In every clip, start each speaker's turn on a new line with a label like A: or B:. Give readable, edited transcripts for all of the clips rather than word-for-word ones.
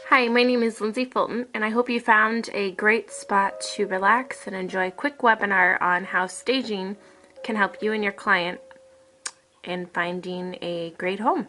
A: Hi, my name is Lindsay Fulton, and I hope you found a great spot to relax and enjoy a quick webinar on how staging can help you and your client in finding a great home.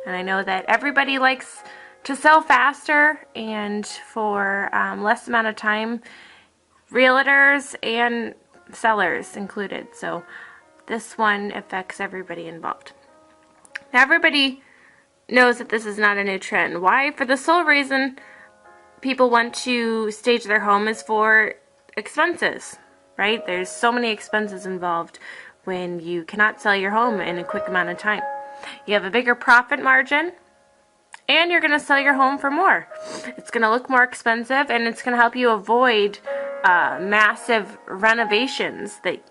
A: And I know that everybody likes to sell faster and for less amount of time, realtors and sellers included. So this one affects everybody involved. Now everybody knows that this is not a new trend. Why? For the sole reason people want to stage their home is for expenses, right? There's so many expenses involved when you cannot sell your home in a quick amount of time. You have a bigger profit margin, and you're going to sell your home for more. It's going to look more expensive, and it's going to help you avoid massive renovations that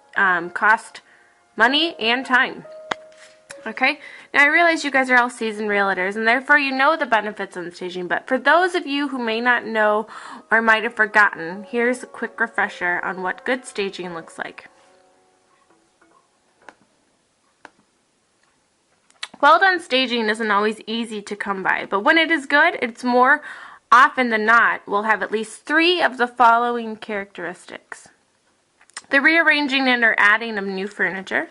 A: cost money and time. Okay, now I realize you guys are all seasoned realtors and therefore you know the benefits of staging, but for those of you who may not know or might have forgotten, here's a quick refresher on what good staging looks like. Well done staging isn't always easy to come by, but when it is good, it's more often than not will have at least 3 of the following characteristics. The rearranging and or adding of new furniture.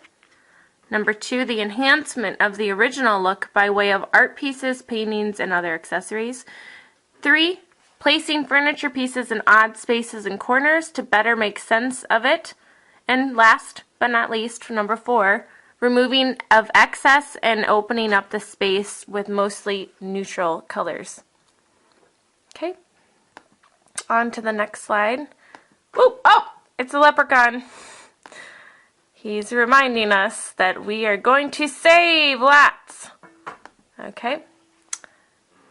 A: Number 2, the enhancement of the original look by way of art pieces, paintings, and other accessories. 3, placing furniture pieces in odd spaces and corners to better make sense of it. And last but not least, number 4, removing of excess and opening up the space with mostly neutral colors. Okay, on to the next slide. Ooh, oh, it's a leprechaun. He's reminding us that we are going to save lots. Okay.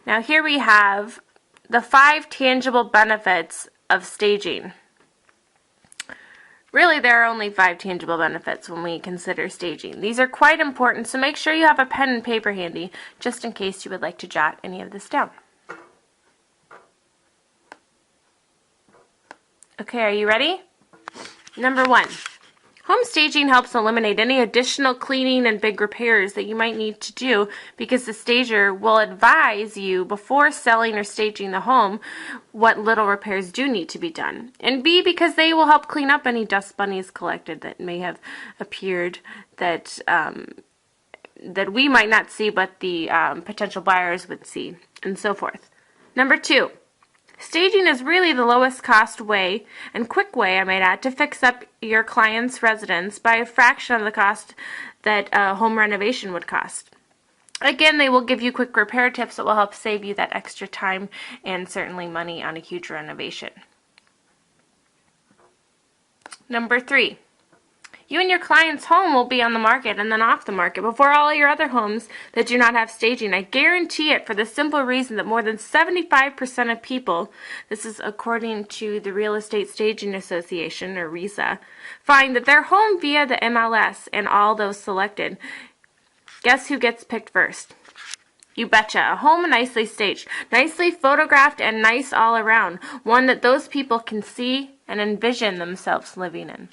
A: Now here we have the 5 tangible benefits of staging. Really, there are only 5 tangible benefits when we consider staging. These are quite important, so make sure you have a pen and paper handy, just in case you would like to jot any of this down. Okay, are you ready? Number 1. Home staging helps eliminate any additional cleaning and big repairs that you might need to do because the stager will advise you before selling or staging the home what little repairs do need to be done. And B, because they will help clean up any dust bunnies collected that may have appeared that that we might not see but the potential buyers would see, and so forth. Number 2. Staging is really the lowest cost way, and quick way I might add, to fix up your client's residence by a fraction of the cost that a home renovation would cost. Again, they will give you quick repair tips that will help save you that extra time and certainly money on a huge renovation. Number 3. You and your client's home will be on the market and then off the market before all your other homes that do not have staging. I guarantee it, for the simple reason that more than 75% of people, this is according to the Real Estate Staging Association, or RESA, find that their home via the MLS and all those selected. Guess who gets picked first? You betcha. A home nicely staged, nicely photographed, and nice all around. One that those people can see and envision themselves living in.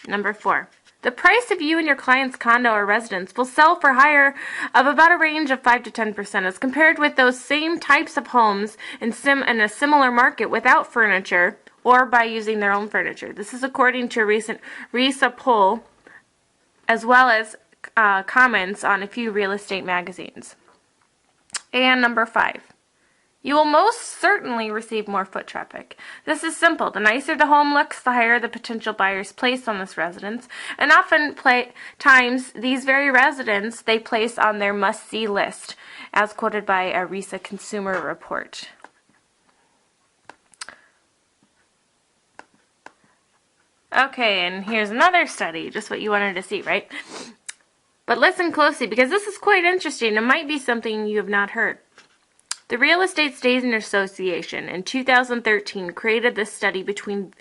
A: Number 4. The price of you and your client's condo or residence will sell for higher of about a range of 5 to 10% as compared with those same types of homes in a similar market without furniture or by using their own furniture. This is according to a recent RESA poll, as well as comments on a few real estate magazines. And number 5. You will most certainly receive more foot traffic. This is simple. The nicer the home looks, the higher the potential buyers place on this residence. And often times, these very residents they place on their must-see list, as quoted by a RESA consumer report. Okay, and here's another study, just what you wanted to see, right? But listen closely, because this is quite interesting. It might be something you have not heard. The Real Estate Staging Association in 2013 created this study between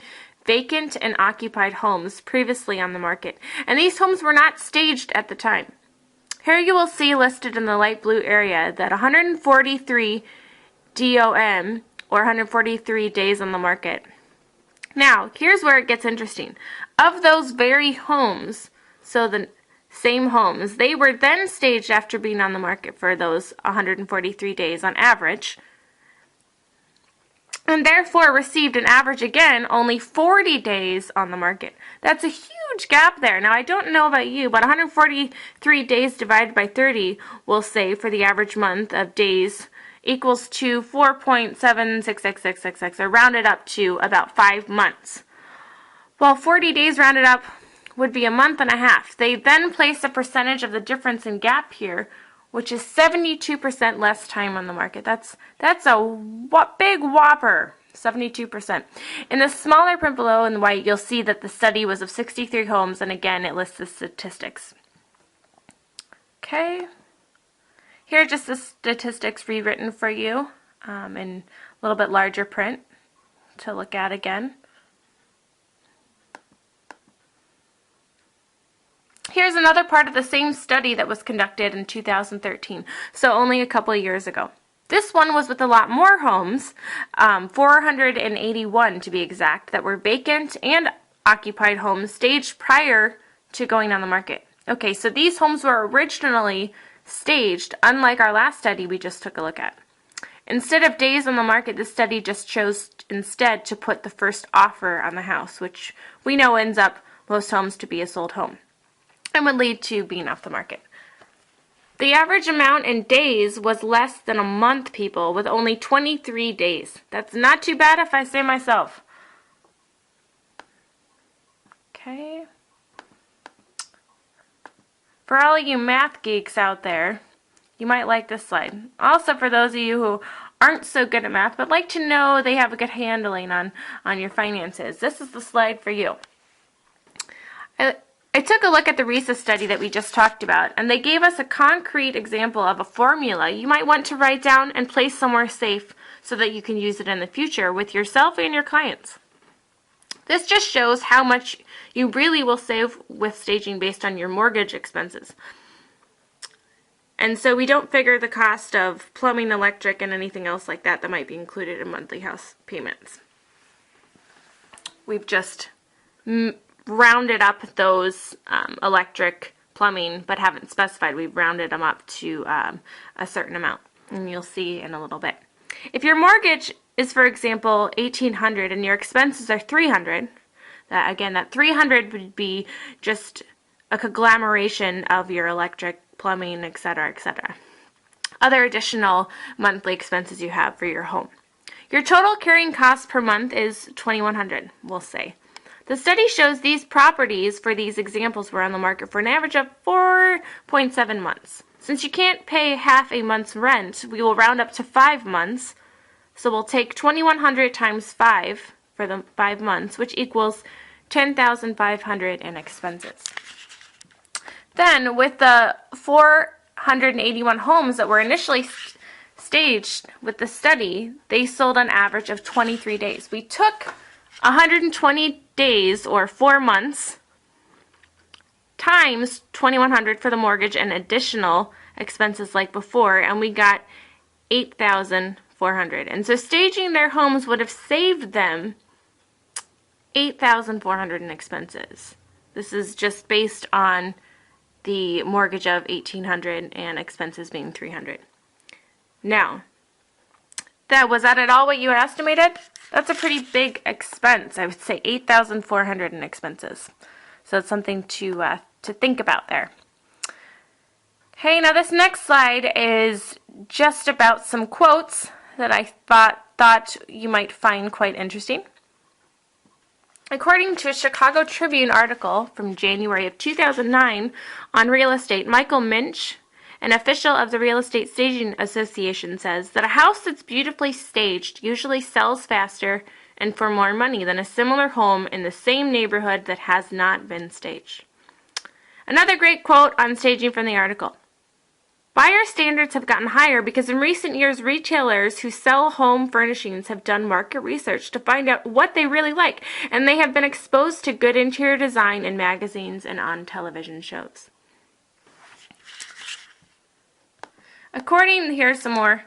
A: vacant and occupied homes previously on the market, and these homes were not staged at the time. Here you will see listed in the light blue area that 143 DOM, or 143 days on the market. Now, here's where it gets interesting. Of those very homes, so the same homes. They were then staged after being on the market for those 143 days on average, and therefore received an average, again, only 40 days on the market. That's a huge gap there. Now, I don't know about you, but 143 days divided by 30 will say for the average month of days equals to 4.766666, or rounded up to about 5 months. Well, 40 days rounded up would be a month and a half. They then place a percentage of the difference in gap here, which is 72% less time on the market. That's a big whopper, 72%. In the smaller print below in white, you'll see that the study was of 63 homes, and again, it lists the statistics. Okay. Here are just the statistics rewritten for you in a little bit larger print to look at again. Here's another part of the same study that was conducted in 2013, so only a couple of years ago. This one was with a lot more homes, 481 to be exact, that were vacant and occupied homes staged prior to going on the market. Okay, so these homes were originally staged, unlike our last study we just took a look at. Instead of days on the market, this study just chose instead to put the first offer on the house, which we know ends up most homes to be a sold home, and would lead to being off the market. The average amount in days was less than a month, people, with only 23 days. That's not too bad if I say myself. Okay. For all you math geeks out there, you might like this slide. Also, for those of you who aren't so good at math but like to know they have a good handling on your finances, this is the slide for you. I took a look at the RESA study that we just talked about, and they gave us a concrete example of a formula you might want to write down and place somewhere safe so that you can use it in the future with yourself and your clients. This just shows how much you really will save with staging based on your mortgage expenses. And so we don't figure the cost of plumbing, electric, and anything else like that that might be included in monthly house payments. We've just rounded up those electric, plumbing, but haven't specified. We've rounded them up to a certain amount, and you'll see in a little bit. If your mortgage is, for example, $1,800 and your expenses are $300, that $300 would be just a conglomeration of your electric, plumbing, etc., etc. Other additional monthly expenses you have for your home. Your total carrying cost per month is $2,100, we'll say. The study shows these properties for these examples were on the market for an average of 4.7 months. Since you can't pay half a month's rent, we will round up to 5 months. So we'll take 2,100 times 5 for the 5 months, which equals $10,500 in expenses. Then, with the 481 homes that were initially staged with the study, they sold an average of 23 days. We took 120 days, or 4 months, times 2,100 for the mortgage and additional expenses like before, and we got 8,400. And so staging their homes would have saved them 8,400 in expenses. This is just based on the mortgage of 1,800 and expenses being 300. Now, was that at all what you had estimated? That's a pretty big expense. I would say 8,400 in expenses. So it's something to think about there. Okay, now this next slide is just about some quotes that I thought you might find quite interesting. According to a Chicago Tribune article from January of 2009 on real estate, Michael Minch, an official of the Real Estate Staging Association, says that a house that's beautifully staged usually sells faster and for more money than a similar home in the same neighborhood that has not been staged. Another great quote on staging from the article. Buyer standards have gotten higher because in recent years, retailers who sell home furnishings have done market research to find out what they really like, and they have been exposed to good interior design in magazines and on television shows. Here are some more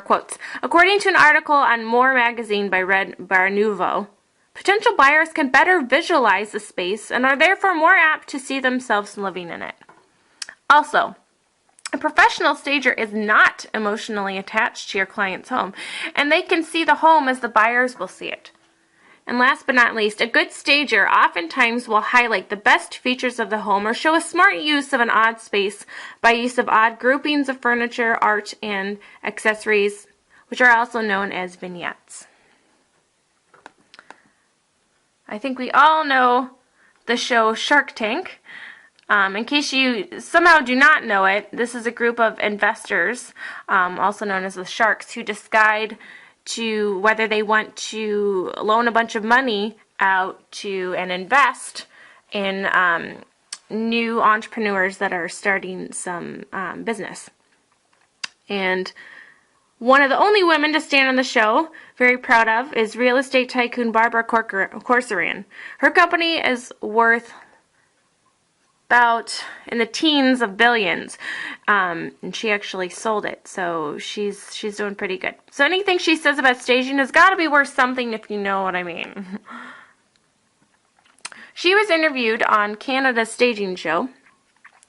A: quotes. According to an article on More magazine by Red Barnuvo, Potential buyers can better visualize the space and are therefore more apt to see themselves living in it. Also, a professional stager is not emotionally attached to your client's home, and they can see the home as the buyers will see it. And last but not least, a good stager oftentimes will highlight the best features of the home or show a smart use of an odd space by use of odd groupings of furniture, art, and accessories, which are also known as vignettes. I think we all know the show Shark Tank. In case you somehow do not know it, this is a group of investors, also known as the sharks, who decide to whether they want to loan a bunch of money out to and invest in new entrepreneurs that are starting some business. And one of the only women to stand on the show, very proud of, is real estate tycoon Barbara Corcoran. Her company is worth about in the teens of billions, and she actually sold it, so she's doing pretty good. So anything she says about staging has got to be worth something, if you know what I mean. She was interviewed on Canada's Staging Show,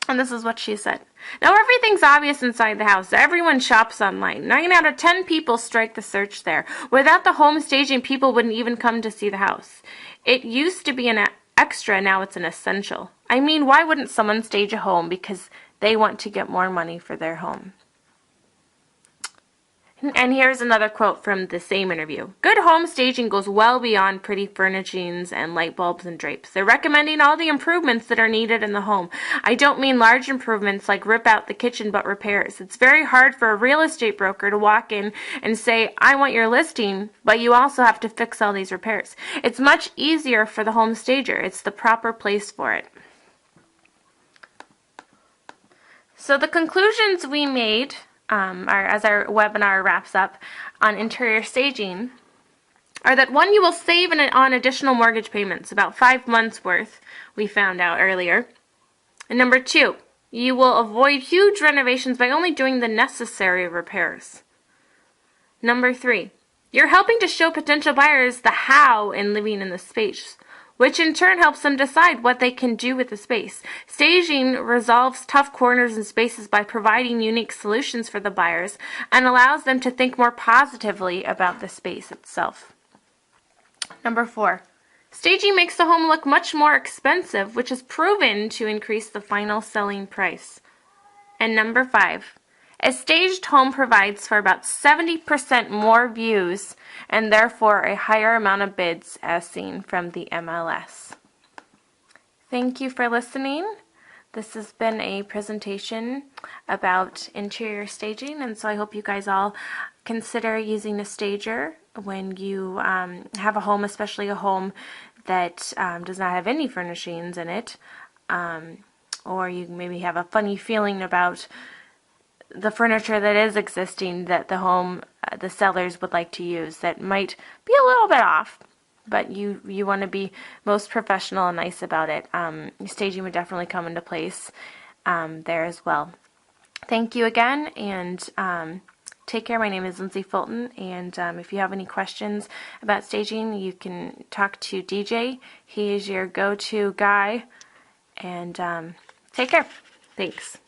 A: and this is what she said. Now everything's obvious inside the house. Everyone shops online. 9 out of 10 people strike the search there. Without the home staging, people wouldn't even come to see the house. It used to be an extra, now it's an essential. I mean, why wouldn't someone stage a home? Because they want to get more money for their home. And here's another quote from the same interview. Good home staging goes well beyond pretty furnishings and light bulbs and drapes. They're recommending all the improvements that are needed in the home. I don't mean large improvements like rip out the kitchen, but repairs. It's very hard for a real estate broker to walk in and say, I want your listing, but you also have to fix all these repairs. It's much easier for the home stager. It's the proper place for it. So the conclusions we made as our webinar wraps up on interior staging are that 1, you will save on additional mortgage payments, about 5 months worth, we found out earlier. And number 2, you will avoid huge renovations by only doing the necessary repairs. Number 3, you're helping to show potential buyers the how in living in the space, which in turn helps them decide what they can do with the space. Staging resolves tough corners and spaces by providing unique solutions for the buyers and allows them to think more positively about the space itself. Number 4, staging makes the home look much more expensive, which is proven to increase the final selling price. And number 5, a staged home provides for about 70% more views and therefore a higher amount of bids as seen from the MLS. Thank you for listening. This has been a presentation about interior staging, and so I hope you guys all consider using a stager when you have a home, especially a home that does not have any furnishings in it, or you maybe have a funny feeling about the furniture that is existing that the sellers would like to use that might be a little bit off, but you want to be most professional and nice about it. Staging would definitely come into place there as well. Thank you again, and take care. My name is Lindsay Fulton, and if you have any questions about staging, you can talk to DJ. He is your go-to guy, and take care. Thanks.